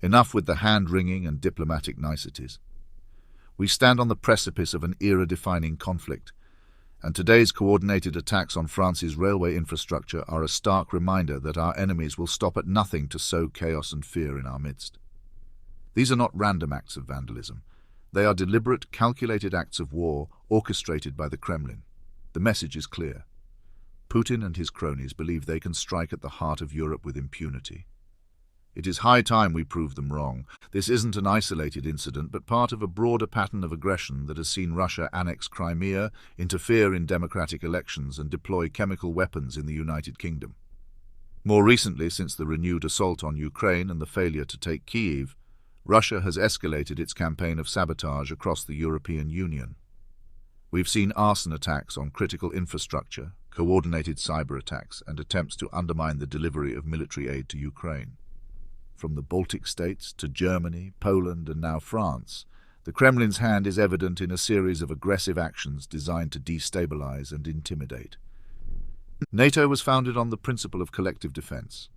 Enough with the hand-wringing and diplomatic niceties. We stand on the precipice of an era-defining conflict, and today's coordinated attacks on France's railway infrastructure are a stark reminder that our enemies will stop at nothing to sow chaos and fear in our midst. These are not random acts of vandalism. They are deliberate, calculated acts of war orchestrated by the Kremlin. The message is clear. Putin and his cronies believe they can strike at the heart of Europe with impunity. It is high time we prove them wrong. This isn't an isolated incident, but part of a broader pattern of aggression that has seen Russia annex Crimea, interfere in democratic elections, and deploy chemical weapons in the United Kingdom. More recently, since the renewed assault on Ukraine and the failure to take Kyiv, Russia has escalated its campaign of sabotage across the European Union. We've seen arson attacks on critical infrastructure, coordinated cyber attacks, and attempts to undermine the delivery of military aid to Ukraine. From the Baltic states to Germany, Poland, and now France, the Kremlin's hand is evident in a series of aggressive actions designed to destabilize and intimidate. NATO was founded on the principle of collective defense.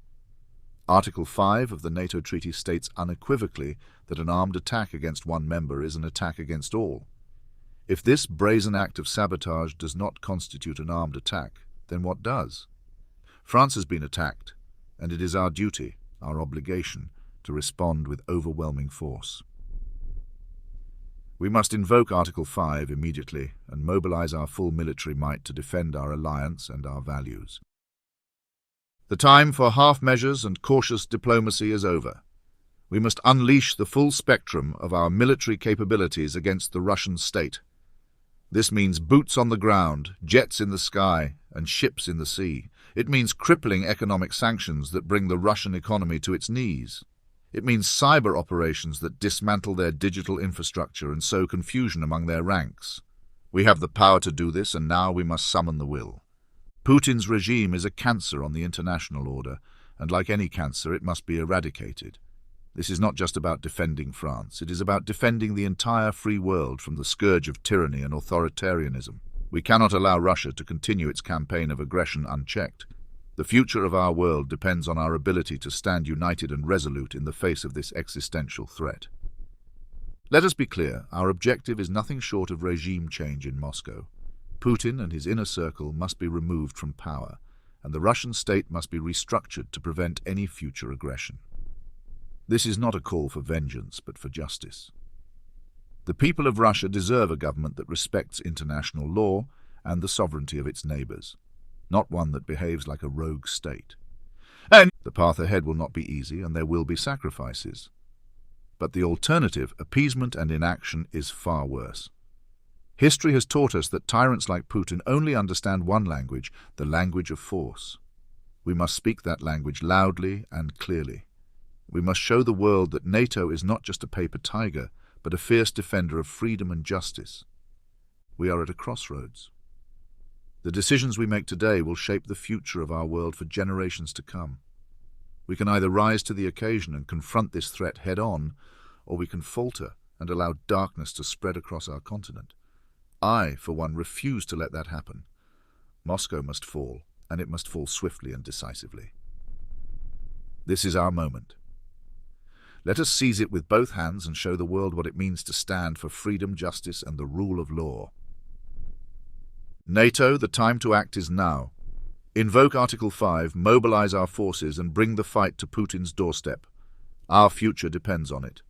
Article 5 of the NATO Treaty states unequivocally that an armed attack against one member is an attack against all. If this brazen act of sabotage does not constitute an armed attack, then what does? France has been attacked, and it is our duty, our obligation, to respond with overwhelming force. We must invoke Article 5 immediately and mobilize our full military might to defend our alliance and our values. The time for half measures and cautious diplomacy is over. We must unleash the full spectrum of our military capabilities against the Russian state. This means boots on the ground, jets in the sky, and ships in the sea. It means crippling economic sanctions that bring the Russian economy to its knees. It means cyber operations that dismantle their digital infrastructure and sow confusion among their ranks. We have the power to do this, and now we must summon the will. Putin's regime is a cancer on the international order, and like any cancer, it must be eradicated. This is not just about defending France. It is about defending the entire free world from the scourge of tyranny and authoritarianism. We cannot allow Russia to continue its campaign of aggression unchecked. The future of our world depends on our ability to stand united and resolute in the face of this existential threat. Let us be clear, our objective is nothing short of regime change in Moscow. Putin and his inner circle must be removed from power, and the Russian state must be restructured to prevent any future aggression. This is not a call for vengeance, but for justice. The people of Russia deserve a government that respects international law and the sovereignty of its neighbors, not one that behaves like a rogue state. And the path ahead will not be easy, and there will be sacrifices. But the alternative, appeasement and inaction, is far worse. History has taught us that tyrants like Putin only understand one language, the language of force. We must speak that language loudly and clearly. We must show the world that NATO is not just a paper tiger, but a fierce defender of freedom and justice. We are at a crossroads. The decisions we make today will shape the future of our world for generations to come. We can either rise to the occasion and confront this threat head-on, or we can falter and allow darkness to spread across our continent. I, for one, refuse to let that happen. Moscow must fall, and it must fall swiftly and decisively. This is our moment. Let us seize it with both hands and show the world what it means to stand for freedom, justice, and the rule of law. NATO, the time to act is now. Invoke Article 5, mobilize our forces, and bring the fight to Putin's doorstep. Our future depends on it.